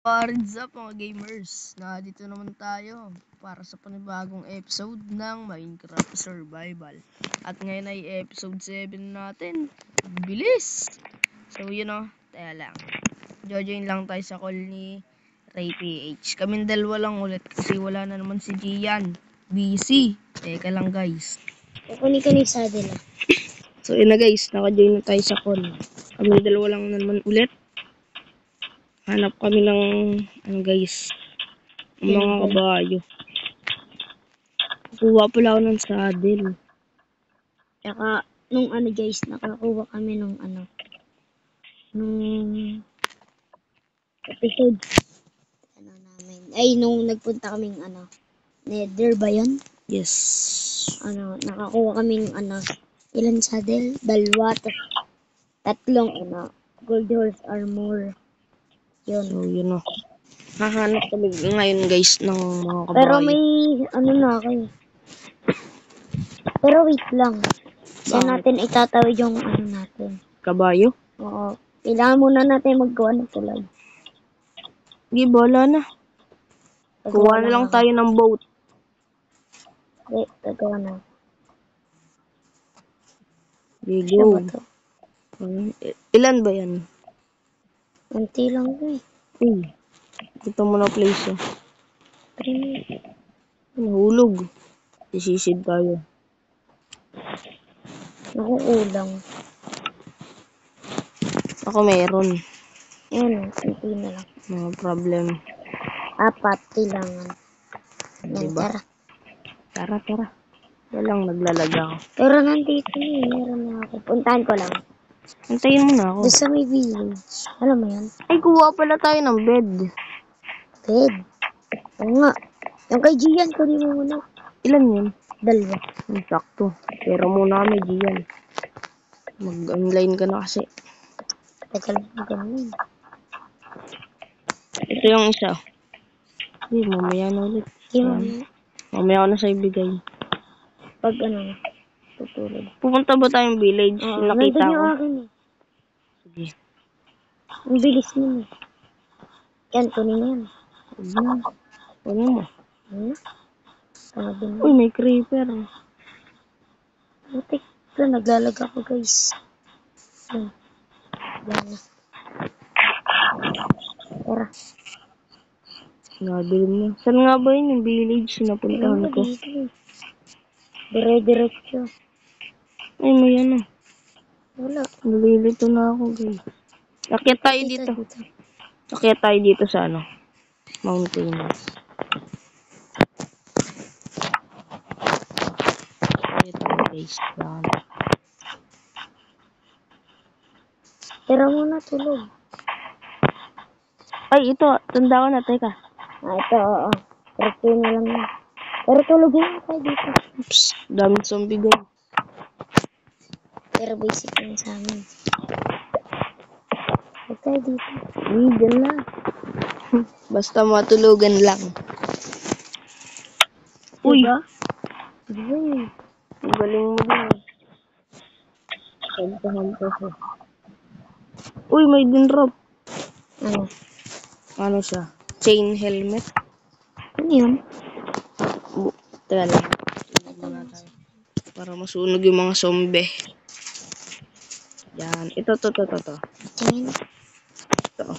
What's up mga gamers? Dito naman tayo para sa panibagong episode ng Minecraft Survival. At ngayon ay episode 7 natin. Bilis! So yun o, taya lang. Jojoin lang tayo sa call ni Ray PH. Kaming dalawa lang ulit kasi wala na naman si Gian. Busy. Teka lang guys. Kukunin ka ni Sadela. So yun na guys, naka-join na tayo sa call. Kaming dalawa lang naman ulit. Hanap kami ng guys, mga kabayo. Kuha pala ako ng saddle. Tsaka, nung guys, nakakuha kami nung episode, namin. Ay, nung nagpunta kaming Nether ba yun? Yes. Nakakuha kami ng ilan saddle? Dalawa, tatlong gold horse armor. Yun. So yun o. Hahanap kami ngayon guys ng mga kabayo. Pero may na ako eh. Pero wait lang. Saan natin itatawid yung natin? Kabayo? Oo. Kailangan muna natin maggawa ng tulay. Hindi, bola na. Kuha na lang tayo ng boat. Okay, gagawa na. Go. Ilan ba yan? Unti lang ko eh. Ito mo na place oh. 3 minutes. Nahulog. Isisid tayo. Nakuulang. Ako meron. Yan, unti na lang. No problem. 4 kailangan. Yan, Diba? tara. Tara. Walang naglalaga ako. Pero nandito eh, meron na ako. Puntahan ko lang. Antayin mo na ako. Doon sa may village. Alam mo yan? Ay, kuha pala tayo ng bed. Bed. Oo nga. Yung kay Gian, kunin mo muna. Ilan yun? 2. Sakto. Pero muna kami, Gian. Mag-online ka na kasi. Teka lang, ganun. Ito yung isa. Hindi, mamaya na ulit. Mamaya ko na sa ibigay. Pag tutulog. Pupunta ba tayong village? Nakita ko. Yung akin eh. Sige. Ang bilis nun eh. Yan, kunin yan. Ano mo? Tawagin mo. Uy, may creeper. Butik ka, naglalag ako guys. Yan. Yan na. Tara. Nabilim na. Saan nga ba yun yung village na napuntahan ko? Dire-diretso. Ay, may ano. Wala. Nalilito na ako, guys. Akyat tayo dito. Akyat tayo dito sa mountain. Akyat tayo, guys. Yan. Tira muna, tulog. Ay, ito. Tanda ko na. Teka. Ito, oo. Tira na lang yan. Pero tulogin mo tayo dito. Oops. Daming zombie, guys. Pero basic lang sa amin. Huwag tayo dito. Dyan na. Basta matulugan lang. Uy! Uy! Ang galing mo din. Hampas eh. Uy, may dinrop. Ano siya? Chain helmet? Ano yun? Teka lang. Para masunog yung mga zombie. Yan. Ito. Tingin. Ito.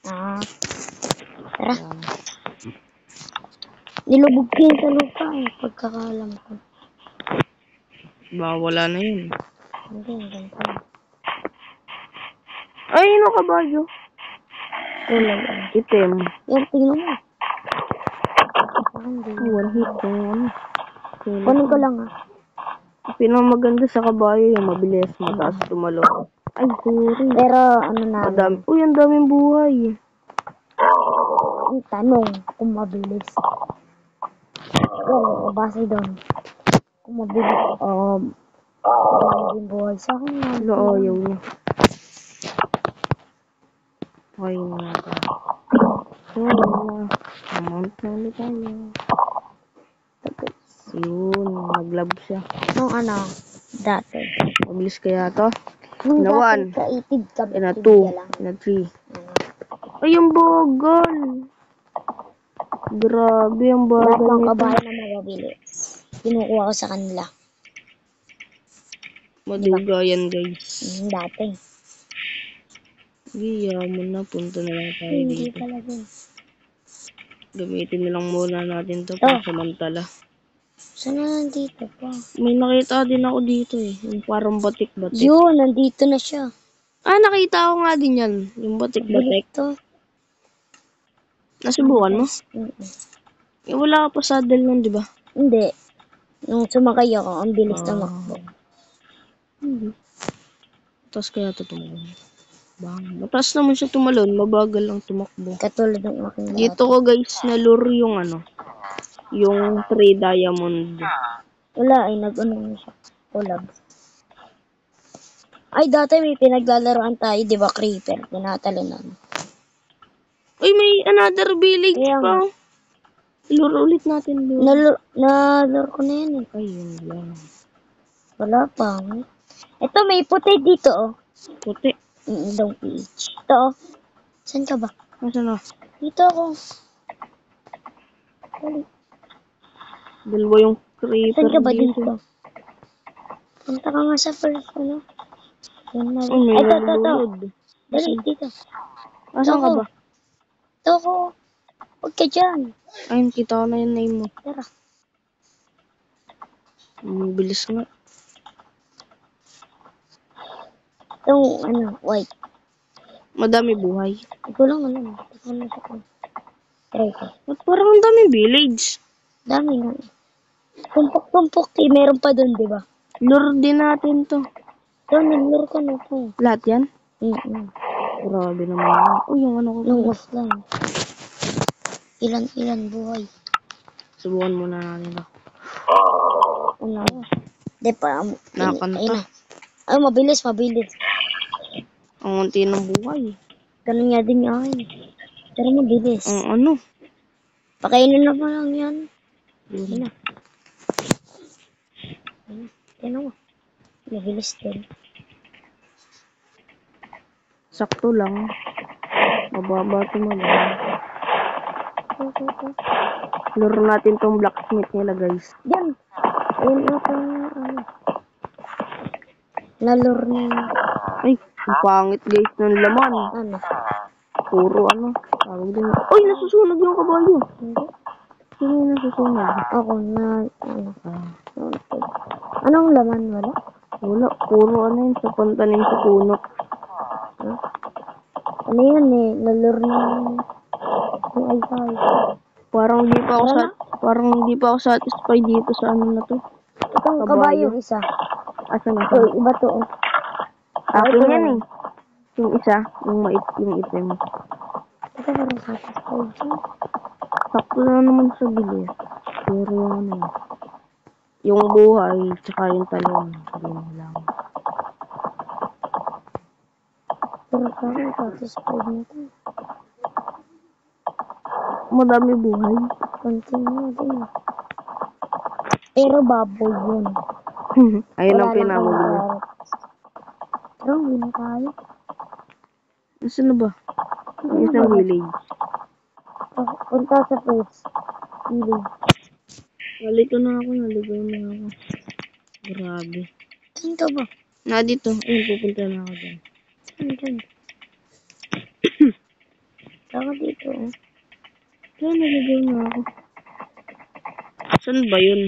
Tara. Yan. Nilubog ko yun sa lupa eh. Pagkakalam ko. Wala na yun. Hindi, ganito. Ay, ano kabayo? Kulay. Itim. Yan, tingnan mo. One hit ko. Kunin ko lang Pinamaganda sa kabayo yung mabilis, mataas tumalo. Ay, sorry. Pero na. Uy, ang daming buhay. Ang tanong kung mabilis. Oo, base doon. Kung mabilis. Yung buhay sa akin. Ayaw niya. Okay na. Amount na ulit tayo. Yun, nag-lab siya. Nung dati. Mabilis kaya to? Nung Na dati 1. kaitid ka. Na 2. Na 3. Ay, ang bagal. Grabe, ang Lahat bagal ng nito. kabayo na mababilis. Kinukuha ko sa kanila. Maduga yan, guys. Dati. Yaman na, punta na lang tayo Hindi dito. talaga. Gamitin na lang muna natin to Oh. pang samantala. Saan na nandito pa? May nakita din ako dito eh. Yung parang batik-batik. Yun, nandito na siya. Ah, nakita ko nga din yan. Yung batik-batik. Ito. Nasubukan mo? Eh, wala ka pa saddle nun, di ba? Hindi. Nung sumakay ako, ang bilis Ah. tumakbo. Tapos kaya ito tumalon. Bang. Mataas naman siya tumalon. Mabagal lang tumakbo. Katulad ng aking Dito ko guys, nalure yung ano. Yung 3 diamond. Wala ay nag-ano na siya. Collab. Ay, dati may pinaglalaroan tayo, di ba, Creeper? Tinatalunan. Uy, may another village Kaya pa. Lure ulit natin doon. Nalaro ko na yan eh. Ayun lang. Wala pa. Ito, may puti dito, oh. Puti. Daw PH. Ito, oh. Saan ka ba? Nasaan na? Dito ako. Dalawa yung creeper Saan ka ba dito. dito? Punta ka nga sa first, ano? Yan na. Oh, may Ito. nalulod. Dali, dito. Asan ka ba? Ito ako. Huwag ka dyan. Ayun, kita ko na yung name mo. Tara. Bilis nga. Itong, ano, white. Madami buhay. Ito lang, ano. Ito lang siya. Try ko. At parang ang daming village. Dami nga. Tumpok-tumpok eh. Meron pa doon, di ba? Lure din natin to. Ito, nilure ko na ito. Lahat yan? Grabe naman yan. Uy, yung ano ko. Nung offline. Ilan buhay. Subukan muna natin to. Ano? Di pa. Nakakanta. Ay, mabilis. Ang unti ng buhay. Ganun nga din yung akin. Pero mabilis. Ang ano? Pakainin na pa lang yan. Yun. Tignan mo. Mabilis din. Sakto lang. Mababa tumalon. Lure natin tong blacksmith nila guys. Yan. Ayun na ito. Nalure niya. Ay, ang pangit guys ng laman. Ano? Puro ano. Tawag din. Uy, nasusunog yung kabayo. Hindi. Sino yung nasusunog? Ako na, ano. Anong laman? Wala? Wala. Puro ano yun sa pantanin sa puno. Ano yan eh? Nalure niya. Yung ay. Parang hindi pa ako satisfied dito sa ano na to. Itong kabayo isa. Asan na? Uy, iba to. Oh. Akin yan eh. Yung isa, yung item. Ito parang satisfied siya. Sakto na naman sa bilis. Pero yung ano eh. Yung buhay, tsaka yung talon. Yun lang. Pero parang satisfied nito. Madami buhay. Konti na din. Pero baboy yun. Ayun ang Wala lang pinamuli. kang carrots. Pero hindi na tayo. Nasaan na ba? Ang isang village. Punta sa first village. Naligaw na ako. Grabe. Saan ka ba? Dito. Ayun, pupunta na ako dyan. Saan dyan? Saka dito. Kaya naligaw na ako. Saan ba yun?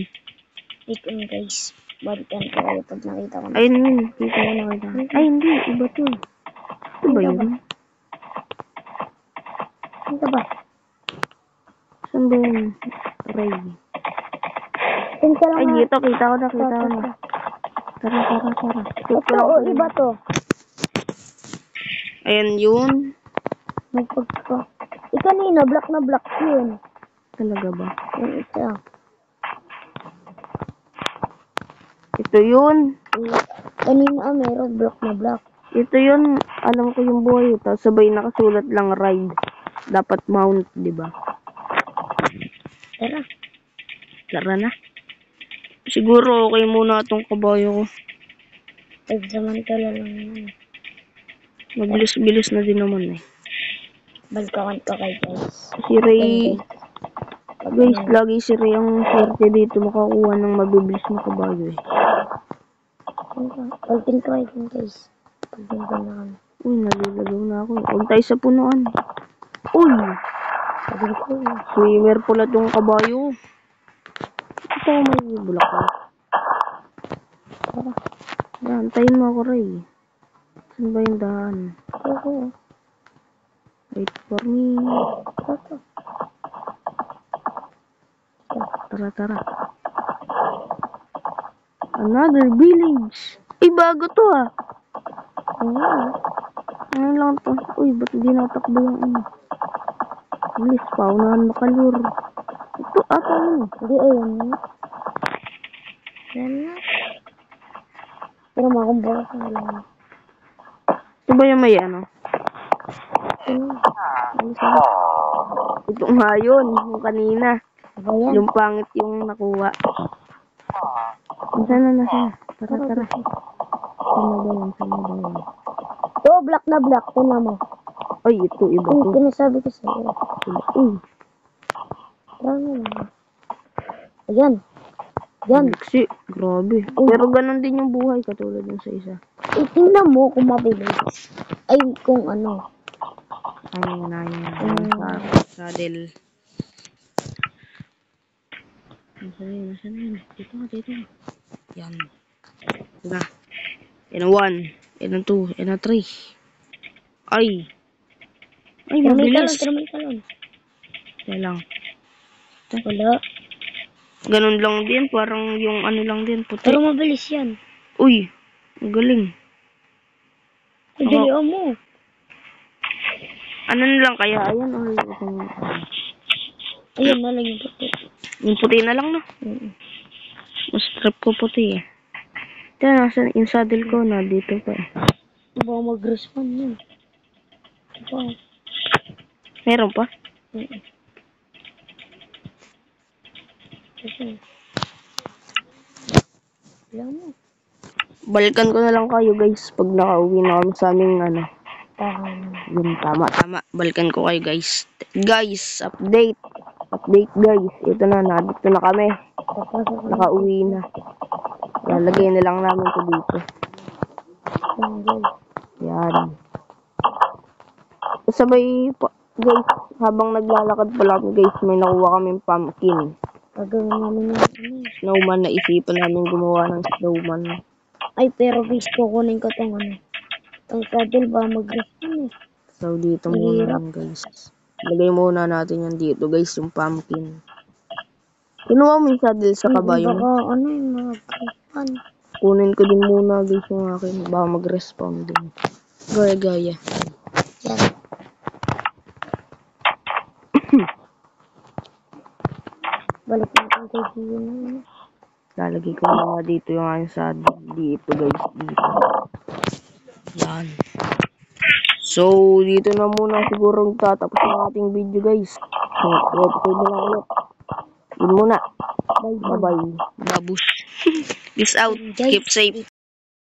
Wait on guys. Balikan ko kayo pag nakita ko na. Ayun yun. Kita ko na kita. Ay, hindi. Iba to. Ito ba yun? Saan ka ba? Saan ba yun? Ray. Saan ka lang Ay, nga? dito. Kita ko na. Tara. Ito, iba to. Ayan yun. Magpagka. Kanina, black na black yun. Talaga ba? Yung isa. Ito yun. Kanina, meron black na black. Ito yun. Alam ko yung buhay. Tapos sabay nakasulat lang ride. Dapat mount, di ba? Tara na. Siguro okay muna itong kabayo ko. Pagsamantala lang yan. Mabilis-bilis na din naman eh. Balkawan ka kay guys. Si Ray, guys, lagi si Ray ang swerte dito makakuha ng mabibilis na kabayo eh. Pagtin ko kayo guys. Pagtin ko na kami. Uy, nalilagaw na ako. Huwag tayo sa punuan. Uy! Pagtin ko. Swimmer pala tong kabayo. Ito may bulaklak. Yan, tayin mo ako, Ray. Saan ba yung daan? Oo. Wait for me. Ako. Tara, tara. Another village. Ay, bago to ah. Oo. Ano lang to? Uy, ba't di natakbo yung ano? Bilis, paunahan makalur. Ito, ata yun. Hindi, ayun na. Yan na. Pero makumbara ka lang. Ito ba yung may ano? Ito nga yun, yung kanina. Ba yan? Yung pangit yung nakuha. Nasaan na? Tara, tara. Saan na ba yan? Ito, black na black. Tingnan mo. Ay, ito, iba Yung to. sinasabi ko sa'yo. Uy, Tara mo lang. Ayan. Yan. Alexi, grabe. Pero ganun din yung buhay, katulad ng sa isa. Tingnan mo kung mabilis. Ay, kung ano. Ano na yun? Saddle. Nasaan yun? Dito nga. Yan. Diba? Yan ang 1. Yan ang 2. Yan ang 3. Ay, mabilis. Talon. Yan lang. Wala. Ganun lang din. Parang yung ano lang din. Puti. Pero mabilis yan. Uy, ang galing. Dalian mo. Ano na lang kaya? Ayan, or isang... Ayun na lang yung puti. Yung puti na lang, no? Mas trip ko puti, eh. Ito, nasa yung saddle ko na dito pa, eh. Baka mag-respond yun. Ito. Meron pa? Kasi. Alam mo. Balikan ko na lang kayo, guys, pag nakauwi na kami sa aming, ano. Yun, tama. Balikan ko kayo, guys. Guys, update. Update, guys. Ito na, dito na kami. Nakauwi na. Lalagay na lang namin ito dito. Yan. Sabay, guys, habang naglalakad pala kami, guys, may nakuha kaming pumpkin. Gagawin namin yung Snowman, naisipan namin gumawa ng snowman. Ay, pero guys, kukunin ko tong ano. Tong saddle ba mag-respond eh. So, dito muna lang, guys. Lagay muna natin yan dito, guys, yung pumpkin. Kinuha mo yung saddle sa kabayo mo. Baka ano yung mag-respond. Kunin ko din muna, guys, yung akin. Baka mag-respawn din. Gaya. Yan. Balik natin kay Gio na. Lalagay ko muna dito yung aking saddle. Dito, guys, dito. Yan. So, dito na muna siguro tatapos ang ating video, guys. So, episode na ulit. Yun muna. Bye-bye. Babush. Peace out. Keep safe.